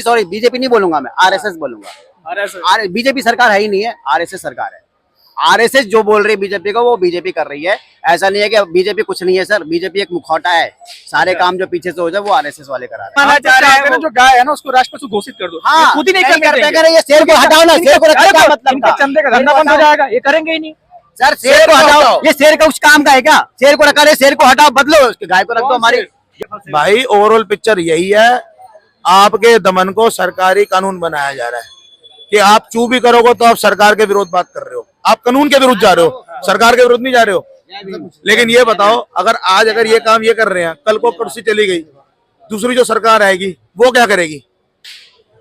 Sorry BJP नहीं बोलूंगा मैं, आरएसएस बोलूंगा। बीजेपी सरकार है ही नहीं है, आरएसएस सरकार है। आरएसएस जो बोल रही है बीजेपी को वो बीजेपी कर रही है। ऐसा नहीं है कि बीजेपी कुछ नहीं है सर, बीजेपी एक मुखौटा है। सारे काम जो पीछे से हो जाए वो आरएसएस वाले करा रहे हैं। जो गाय है ना उसको राष्ट्रपति घोषित कर दो। हाँ, खुद ही नहीं करते करते। ये शेर को हटाओ ना, शेर को रखने का मतलब इनके चंदे का धंधा बंद हो जाएगा, ये करेंगे ही नहीं। सर शेर को हटाओ, ये शेर का उस काम का है क्या? शेर को रखा रहे, शेर को हटाओ, बदलो, उसके गाय को रख दो हमारी। भाई ओवरऑल पिक्चर यही है, आपके दमन को सरकारी कानून बनाया जा रहा है कि आप चू भी करोगे तो आप सरकार के विरोध बात कर रहे हो, आप कानून के विरुद्ध जा रहे हो, सरकार के विरुद्ध नहीं जा रहे हो। लेकिन ये बताओ, अगर ये काम ये कर रहे हैं, कल को कुर्सी चली गई, दूसरी जो सरकार आएगी वो क्या करेगी?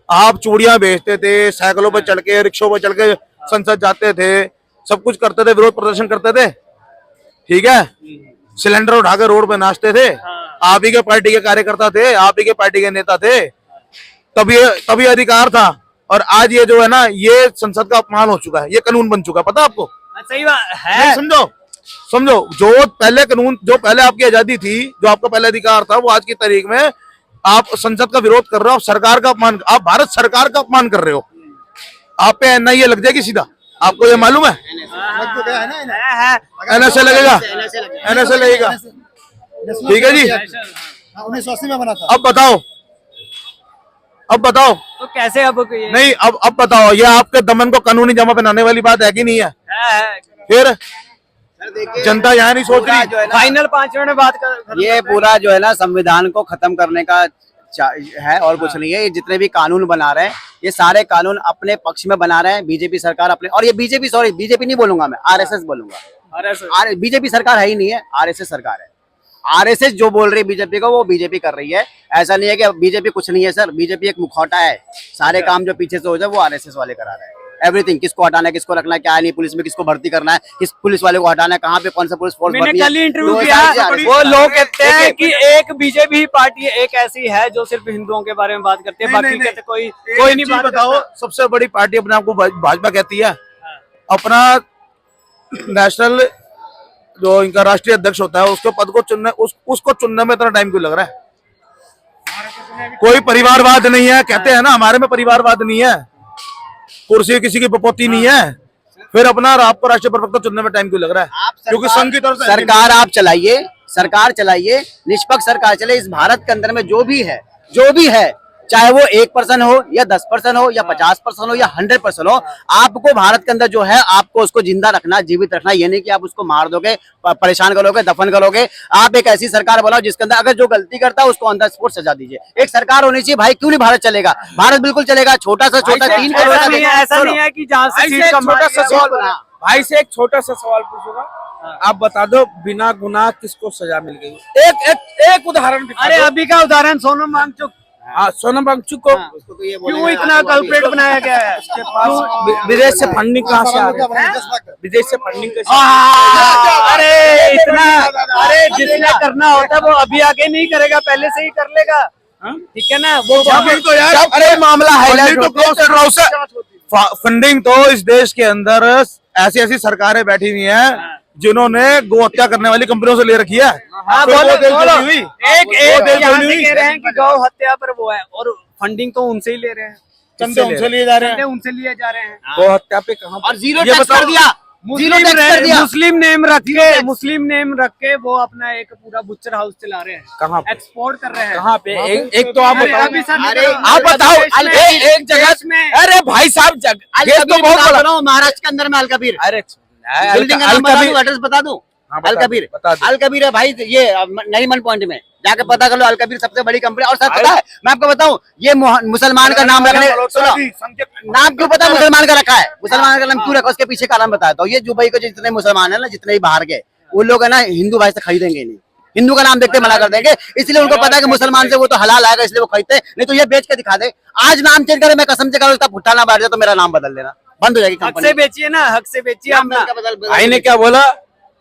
आप चूड़ियां बेचते थे, साइकिलों पर चढ़ के, रिक्शों पर चढ़ के संसद जाते थे, सब कुछ करते थे, विरोध प्रदर्शन करते थे, ठीक है, सिलेंडर उठा के रोड पे नाचते थे, आप ही के पार्टी के कार्यकर्ता थे, आप ही के पार्टी के नेता थे, तभी अधिकार था। और आज ये जो है ना, ये संसद का अपमान हो चुका है, ये कानून बन चुका है, पता आपको? सही बात है। समझो जो पहले कानून, जो पहले आपकी आजादी थी, जो आपका पहले अधिकार था, वो आज की तारीख में आप संसद का विरोध कर रहे हो, आप सरकार का अपमान, आप भारत सरकार का अपमान कर रहे हो। आप पे एनआईए लग जाएगी सीधा, आपको ये मालूम है? एनएसए लगेगा, एनएसए लगेगा, ठीक है जी। 1980 में बना था। अब बताओ तो कैसे अब नहीं, अब बताओ, ये आपके दमन को कानूनी जमा पहनाने वाली बात है कि नहीं है? फिर जनता यहाँ नहीं सोच रही। फाइनल 5 मिनट में बात कर। ये पूरा जो है ना संविधान को खत्म करने का है और कुछ नहीं है। ये जितने भी कानून बना रहे हैं, ये सारे कानून अपने पक्ष में बना रहे हैं बीजेपी सरकार अपने। और ये बीजेपी, सॉरी बीजेपी नहीं बोलूंगा मैं, आरएसएस बोलूंगा। बीजेपी सरकार है ही नहीं है, आरएसएस सरकार है। आरएसएस जो बोल रही है बीजेपी को वो बीजेपी कर रही है। ऐसा नहीं है कि बीजेपी कुछ नहीं है सर, बीजेपी एक मुखौटा है। सारे काम जो पीछे से हो जाए वो आरएसएस वाले करा रहे हैं। एवरीथिंग, किसको हटाना है, किसको रखना है, क्या नहीं, पुलिस में किसको भर्ती करना है, किस पुलिस वाले को हटाना है, कहाँ पे कौन सा पुलिस फोर्स भर्ती है। मैंने कल ही इंटरव्यू किया, वो लोग कहते हैं कि एक बीजेपी पार्टी एक ऐसी है जो सिर्फ हिंदुओं के बारे में बात करती है, बाकी कहते कोई नहीं बात। बताओ, सबसे बड़ी पार्टी अपने आपको भाजपा कहती है। अपना नेशनल जो इनका राष्ट्रीय अध्यक्ष होता है, उसके पद को चुनने, उसको चुनने में इतना टाइम क्यों लग रहा है? कोई परिवारवाद नहीं है, कहते हैं ना हमारे में परिवारवाद नहीं है, कुर्सी किसी की बपोती नहीं है, फिर अपना आपको राष्ट्रीय प्रवक्ता चुनने में टाइम क्यों लग रहा है? क्योंकि संघ की तरफ से सरकार आप चलाइए, सरकार चलाइए, निष्पक्ष सरकार चले। इस भारत के अंदर में जो भी है, चाहे वो 1% हो या 10% हो या 50% हो या 100% हो, आपको भारत के अंदर जो है, आपको उसको जिंदा रखना, जीवित रखना। ये नहीं कि आप उसको मार दोगे, परेशान करोगे, दफन करोगे। आप एक ऐसी सरकार बनाओ जिसके अंदर अगर जो गलती करता है उसको ऑन द स्पॉट सजा दीजिए। एक सरकार होनी चाहिए भाई, क्यों नहीं भारत चलेगा? भारत बिल्कुल चलेगा, छोटा सा छोटा 3 करोड़ का। ऐसा नहीं है कि जहाँ से भाई से एक छोटा सा सवाल पूछूंगा, आप बता दो बिना गुनाह किसको सजा मिल गई? एक उदाहरण दिखा दो। अरे अभी का उदाहरण सोनम वांगचुक। सोनम वांगचुक को क्यों इतना कल्प्रेट बनाया गया है? उसके पास विदेश से फंडिंग कहाँ से आ रही है? विदेश से फंडिंग कैसे? अरे इतना, अरे जिसने करना होता है वो अभी आगे नहीं करेगा, पहले से ही कर लेगा, ठीक है ना? वो तो यार, अरे मामला है, फंडिंग तो इस देश के अंदर ऐसी ऐसी सरकारें बैठी हुई हैं जिन्होंने गो हत्या करने वाली कंपनियों से ले रखी है। बोलो। एक यहाँ से कह रहे हैं कि गौ हत्या पर वो है, और फंडिंग तो उनसे ही ले रहे हैं, चंदे उनसे लिए जा रहे हैं, उनसे लिए जा रहे हैं। गौ हत्या पे कहाँ? और जीरो टैक्स कर दिया, मुस्लिम नेम रख के वो अपना एक पूरा बुच्चर हाउस चला रहे हैं। कहाँ पे? एक्सपोर्ट कर रहे हैं। कहाँ पे? एक तो आप बताओ, आप बताओ एक जगह में। अरे भाई साहब, महाराष्ट्र के अंदर में अलकबीर, बिल्डिंग का नाम बता दूं, एड्रेस बता दूं? अलकबीर है भाई, ये नरीमन पॉइंट में जाके पता कर लो। अलकबीर सबसे बड़ी कंपनी। और सर पता है, मैं आपको बताऊं, ये मुसलमान का नाम रखने, सुनो, नाम क्यों पता मुसलमान का रखा है? मुसलमान का नाम क्यों रखा, उसके पीछे का नाम बताता हूँ। ये दुबई के जितने मुसलमान है ना, जितने भी बाहर के, वो लोग है ना, हिंदू भाई से खरीदेंगे नहीं, हिंदू का नाम देखते मना कर देंगे। इसलिए उनको पता है कि मुसलमान से वो तो हलाल आएगा, इसलिए वो खरीदते। नहीं तो ये बेच के दिखा दे, आज नाम चेंज करे, मैं कसम से करूँ, उसका भुट्टा ना बांट दे तो मेरा नाम बदल देना, बंद हो जाएगी कंपनी। हक से बेचिए ना, हक से बेचिए। भाई ने क्या बोला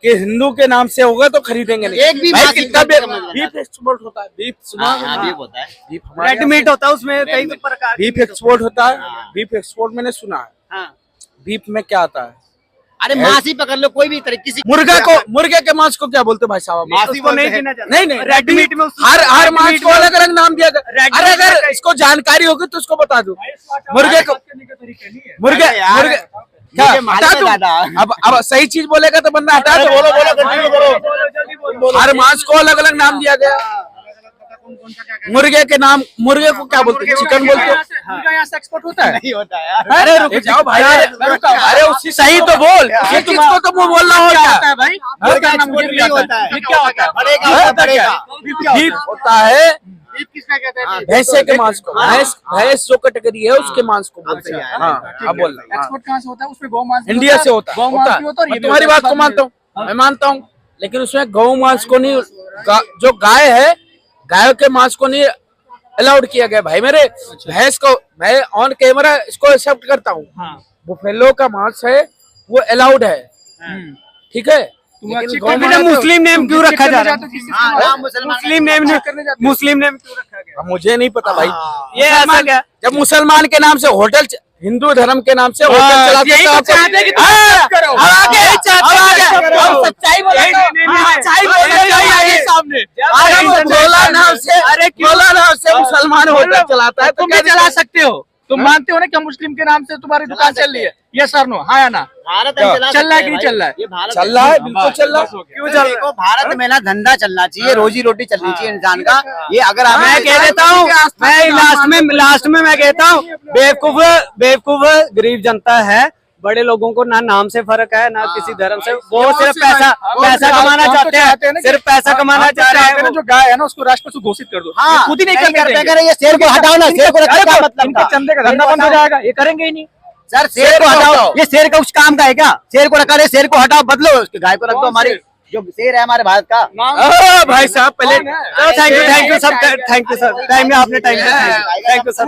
कि हिंदू के नाम से होगा तो खरीदेंगे नहीं। एक भी भाई कितना बीफ एक्सपोर्ट होता है, बीफ सुना? बीफ होता है, बीफ हमारे रेड मीट होता है, उसमें कई प्रकार बीफ एक्सपोर्ट होता है। बीफ एक्सपोर्ट मैंने सुना है। बीफ में क्या आता है? अरे मासी पकड़ लो, कोई भी तरीके किसी मुर्गे के मांस को क्या बोलते भाई साहब? मासी उसको नहीं बोलते हैं। गिना जाता। नहीं रेड मीट में हर मांस को अलग अलग नाम दिया गया। Red अरे meat अगर का- इसको जानकारी होगी तो उसको बता दो। मुर्गे को मुर्गे अरे यार, मुर्गे क्या मुझे मालूम हटा है दूं? दादा। अब सही चीज बोलेगा तो बंदा हटा दो। बोलो बोलो कंटिन्यू करो। हर मांस को अलग अलग नाम दिया गया। मुर्गे के नाम, मुर्गे को क्या बोलते हैं? चिकन बोलते हैं। मुर्गा यहाँ से एक्सपोर्ट होता है। नहीं होता यार। अरे रुक जाओ भाई, अरे उसकी सही तो बोल, ये किसको तो मुंह बोलना हो क्या होता क्या? है भाई? मुर्गा एक्सपोर्ट नहीं होता है। ये क्या होता है? बढ़ेगा होता है, बढ़ेगा। बीफ होता है किसका कहते हैं? भैंसे के मांस को। भैंस जो कैटेगरी है उसके मांस को बोलते हैं। अच्छा, हाँ, अब बोल रहा हूँ। एक्सपोर्ट कहाँ से होता है? उसमें गौ मांस भी इंडिया होता से होता है, गौ मांस भी होता है और ये मैं भी तुम्हारी होता है। बात को मानता हूँ, मैं मानता हूँ, लेकिन उसमें गौ मांस को नहीं, जो गाय है, गायों के मांस को नहीं अलाउड किया गया भाई मेरे। भैंस को मैं ऑन कैमरा इसको एक्सेप्ट करता हूँ। बुफेलो का मांस है वो अलाउड है, ठीक है। लेकिन गौ फिर मांस- मुस्लिम नेम क्यों रखा जा रहा है? हाँ, नाम मुसलमान मुस्लिम नेम मुस्लिम नेम क्यों रखा गया? अब मुझे नहीं पता भाई। ये ऐसा क्या? जब मुसलमान के नाम से होटल, हिंदू धर्म के नाम से होटल चलाते यही हैं, तो आपको- चाहते हैं कि तुम हाँ, सब करो। अब आगे, यही चाहते हैं अब आगे, कि सब करो। अब सच्चाई बोला नहीं, तो- नहीं, नहीं, हाँ, नहीं। सच्चाई हाँ, बोला नहीं, तो नहीं, आगे नहीं। सामने। अरे अरे वो इंटरनेशनल भोला नाम से, अरे क्यों? भोला नाम से मुसलमान होटल चलाता है, तो तुम क्या भी चला सकते हो। तुम मानते हो ना कि मुस्लिम के नाम से तुम्हारी दुकान चल रही है? ये सर नो, हाँ या ना? भारत में चला चल रहा है कि सकते नहीं हैं चल रहा है? भाई। ये भारत चल रहा है, बिल्कुल चल रहा है। क्यों चल रहा है? देखो, भारत में ना धंधा चलना चाहिए, रोजी रोटी चलनी चाहिए इंसान का। ये अगर मैं हमें कह देता हूँ, मैं लास्ट में मैं कहता हूँ, बेवकूफ गरीब जनता है। बड़े लोगों को ना नाम से फर्क है ना किसी धर्म से। वो सिर्फ पैसा कमाना चाहते हैं, सिर्फ पैसा कमाना चाहते हैं। जो गाय है ना उसको राष्ट्र पशु घोषित कर दो। हाँ, ये खुद ही नहीं करते करते करे। ये शेर को हटाओ ना, शेर को रखने का मतलब इनके था। चंदे का धंधा बंद हो जाएगा, ये करेंगे ही नहीं। सर शेर को हटाओ, ये शेर का उस काम का है क्या? शेर को रखा रहे, शेर को हटाओ, बदलो, उसके गाय को रख दो। हमारी जो शेर है हमारे भारत का। भाई साहब पहले thank you sir, thank you sir, time में आपने टाइम दिया, थैंक यू सर।